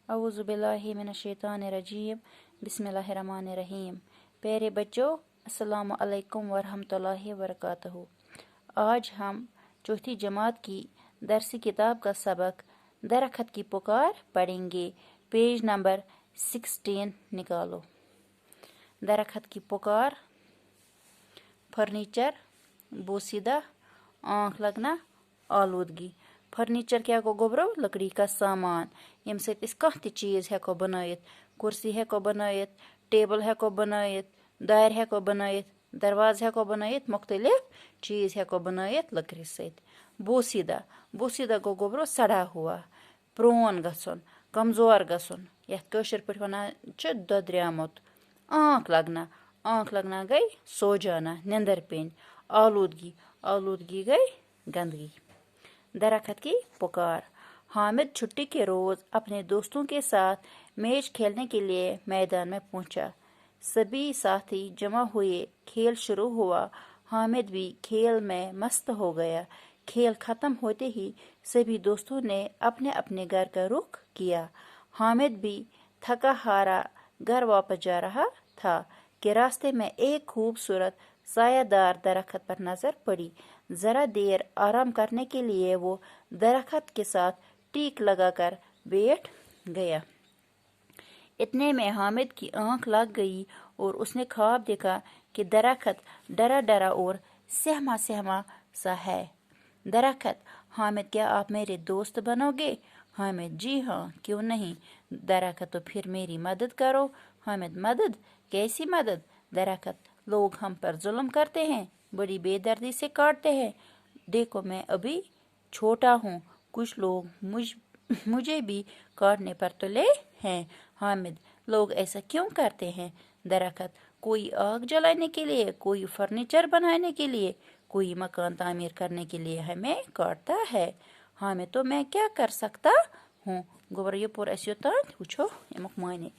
اعوذ باللہ من الشیطان الرجیم بسم اللہ الرحمن الرحیم. پیارے بچوں، السلام علیکم ورحمۃ اللہ وبرکاتہ. آج ہم چوتھی جماعت کی درسی کتاب کا سبق درخت کی پکار پڑھیں گے. پیج نمبر 16 نکالو. درخت کی پکار. فرنیچر، بوسیدہ، آنکھ لگنا، آلودگی. فرنیچر کیا گو گوبرو؟ لکڑی کا سامان یم سۭتۍ أسۍ کانٛہہ تہِ چیٖز ہٮ۪کو بنٲیِتھ. کُرسی ہٮ۪کو بنٲیِتھ، ٹیبل ہٮ۪کو بنٲیِتھ، دارِ ہٮ۪کو بنٲیِتھ، دروازٕ ہٮ۪کو بنٲیِتھ، مختلف چیٖز ہٮ۪کو بنٲیِتھ لٔکرِ سۭتۍ. بوسیدہ. بوسیدہ گوٚو گوبرو سڑا ہوا، پرٛون گژھُن، کمزور گژھُن، یتھ کٲشِر پٲٹھۍ ونان چھِ دۄدریومُت. آنکھ لگنا. آنکھ لگنا گئی سو جانا، نیندر پیٚنۍ. آلودگی. آلودگی گئی گندگی. درخت کی پکار. حامد چھٹی کے روز اپنے دوستوں کے ساتھ میچ کھیلنے کے لیے میدان میں پہنچا. سبھی ساتھی جمع ہوئے، کھیل شروع ہوا. حامد بھی کھیل میں مست ہو گیا. کھیل ختم ہوتے ہی سبھی دوستوں نے اپنے اپنے گھر کا رخ کیا. حامد بھی تھکا ہارا گھر واپس جا رہا تھا کہ راستے میں ایک خوبصورت سایہ دار درخت پر نظر پڑی. ذرا دیر آرام کرنے کے لیے وہ درخت کے ساتھ ٹیک لگا کر بیٹھ گیا. اتنے میں حامد کی آنکھ لگ گئی اور اس نے خواب دیکھا کہ درخت ڈرا ڈرا اور سہما سہما سا ہے. درخت: حامد کیا آپ میرے دوست بنو گے؟ حامد: جی ہاں، کیوں نہیں. درخت: تو پھر میری مدد کرو. حامد: مدد؟ کیسی مدد؟ درخت: لوگ ہم پر ظلم کرتے ہیں، بڑی بے دردی سے کاٹتے ہیں. دیکھو میں ابھی چھوٹا ہوں، کچھ لوگ مجھے بھی کاٹنے پر تلے ہیں. حامد: لوگ ایسا کیوں کرتے ہیں؟ درخت: کوئی آگ جلانے کے لیے، کوئی فرنیچر بنانے کے لیے، کوئی مکان تعمیر کرنے کے لیے ہمیں کاٹتا ہے. حامد: تو میں کیا کر سکتا ہوں؟ گوبر یہ پور اس یوتان وچھو امیک معنی.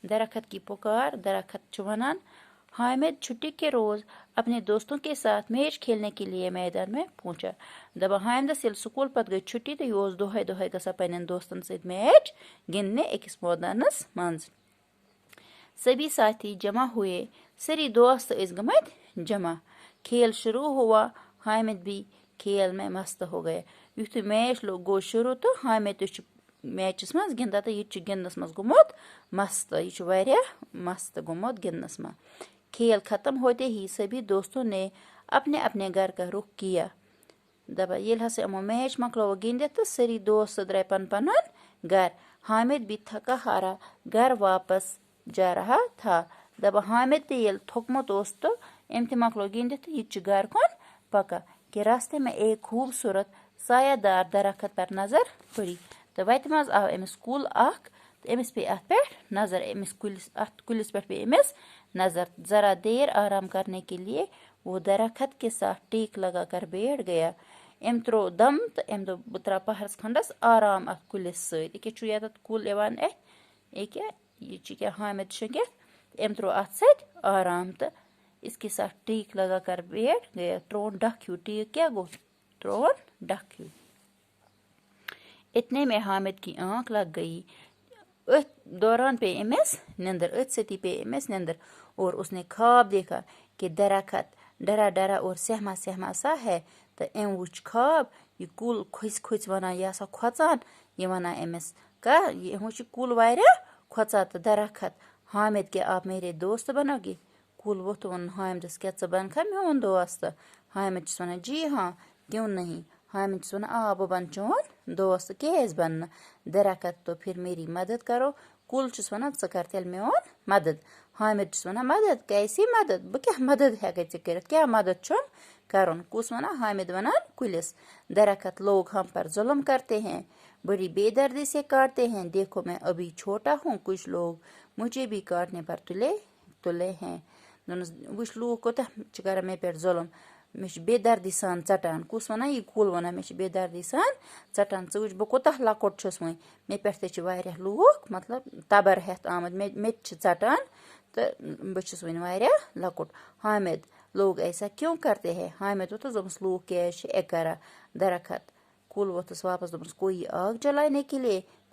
درخت کی پکار. درخت چھُ ونان حامد چھٹی کے روز اپنے دوستوں کے ساتھ میچ کھیلنے کے لیے میدان میں پہنچا. دپان حامدس ییٚلہِ سکوٗل پتہٕ گٔے چھُٹی تہٕ یہِ اوس دۄہے دۄہے گژھان پننٮ۪ن دوستن سۭتۍ میچ گِنٛدنہِ أکِس مٲدانس منٛز. سبھی ساتھی جمع ہوئے. سٲری دوست ٲسۍ گٔمٕتۍ جمع. کھیل شروع ہوا. حامد بھی کھیل میں مست ہو گیا. یُتھُے میچ گوٚو شروع تہٕ حامد تہِ چھُ میچس منٛز گِنٛدان تہٕ یہِ تہِ چھُ گِنٛدنس منٛز گوٚمُت مست. یہِ چھُ واریاہ مست گوٚمُت گِنٛدنس منٛز. کھیل ختم ہوتے ہی سبھی دوستوں نے اپنے اپنے گھر کا رخ کیا. دپان ییٚلہِ ہسا یِمو میچ مۄکلوو گِنٛدِتھ تہٕ سٲری دوست درٛاے پنُن پنُن گھر. حامد بھی تھکا ہارا گھر واپس جا رہا تھا. دپان حامد تہِ ییٚلہِ تھوٚکمُت اوس تہٕ أمۍ تہِ مۄکلوو گِنٛدِتھ تہٕ یہِ تہِ چھُ گھر کُن پکان کہ راستے میں ایک خوبصورت سایہ دار درخت پر نظر پڑی. تہٕ وتہِ منٛز آو أمِس کُل اکھ تہٕ أمِس پیٚیہِ اتھ پٮ۪ٹھ نظر. اتھ کُلِس پٮ۪ٹھ پیٚیہِ أمِس نظر. ذرا دیر آرام کرنے کے لیے وہ درخت کے ساتھ ٹیک لگا کر بیٹھ گیا. أمۍ تروو دم تہٕ أمۍ دوٚپ بہٕ تراو پہرس کھنڈس آرام اتھ کُلِس سۭتۍ. ییٚکیاہ چھُ یتھ کُل یِوان اتھِ. ییٚکیاہ یہِ چھُ کیٛاہ حامد شٔنگِتھ. أمۍ تروو اتھ سۭتۍ آرام تہٕ اس کے ساتھ ٹیک لگا کر بیٹھ گیا. تروون ڈکھ ہیوٗ. ٹیک کیٛاہ گوٚو؟ تروون ڈکھ ہیوٗ. اتنے میں حامد کی آنکھ لگ گئی. أتھۍ دوران پیٚیہِ أمِس نیندر. أتھۍ سۭتی پیٚیہِ أمِس نیندر اور اس نے خواب دیکھا کہ درخت ڈرا ڈرا اور سہما سہما سا ہے. تہٕ أمۍ وُچھ خواب یہِ کُل کھوٚژِ کھوٚژِ ونان یہِ ہسا کھۄژان. یہِ ونان أمِس یہِ وُچھ یہِ کُل واریاہ کھۄژان. تہٕ درخت: حامد کیا آپ میرے دوست بنو گے؟ کُل ووٚتھ ووٚنُن حامدس کیٛاہ ژٕ بنکھا میون دوست؟ حامد چھُس ونان جی ہاں کیوں نہیں. حامد چھُس ونان آ بہٕ بنہٕ چون دوست. کیٛازِ بنہٕ نہٕ. درخت: تو پھر میری مدد کرو. کُل چھُس ونان ژٕ کر تیٚلہِ میون مدد. حامد چھُس ونان مدد؟ کیسی مدد؟ بہٕ کیٛاہ مدد ہٮ۪کے ژےٚ کٔرِتھ؟ کیٛاہ مدد چھُم کرُن؟ کُس ونان؟ حامد ونان کُلِس. درخت: لوگ ہم پر ظلم کرتے ہیں، بڑی بے دردی سے کاٹتے ہیں. دیکھو میں ابھی چھوٹا ہوں، کچھ لوگ مجھے بھی کاٹنے پر تلے ہیں. دوٚپنس وٕچھ لوٗکھ کوٗتاہ چھِ کران مےٚ پٮ۪ٹھ ظلم، مےٚ چھِ بے دردی سان ژٹان. کُس ونان؟ یہِ کُل ونان مےٚ چھِ بے دردی سان ژٹان. ژٕ وٕچھ بہٕ کوٗتاہ لۄکُٹ چھُس وۄنۍ، مےٚ پٮ۪ٹھ تہِ چھِ واریاہ لوٗکھ مطلب تبر ہٮ۪تھ آمٕتۍ، مےٚ تہِ چھِ ژٹان تہٕ بہٕ چھُس وۄنۍ واریاہ لۄکُٹ. حامد: لوگ ایسا کیوں کرتے ہیں؟ حامد ووٚتھُس دوٚپمس لوٗکھ کیٛازِ چھِ اے کران. درخت: کُل ووٚتھُس واپس دوٚپمس کوئی آگ جلانے کے لیے،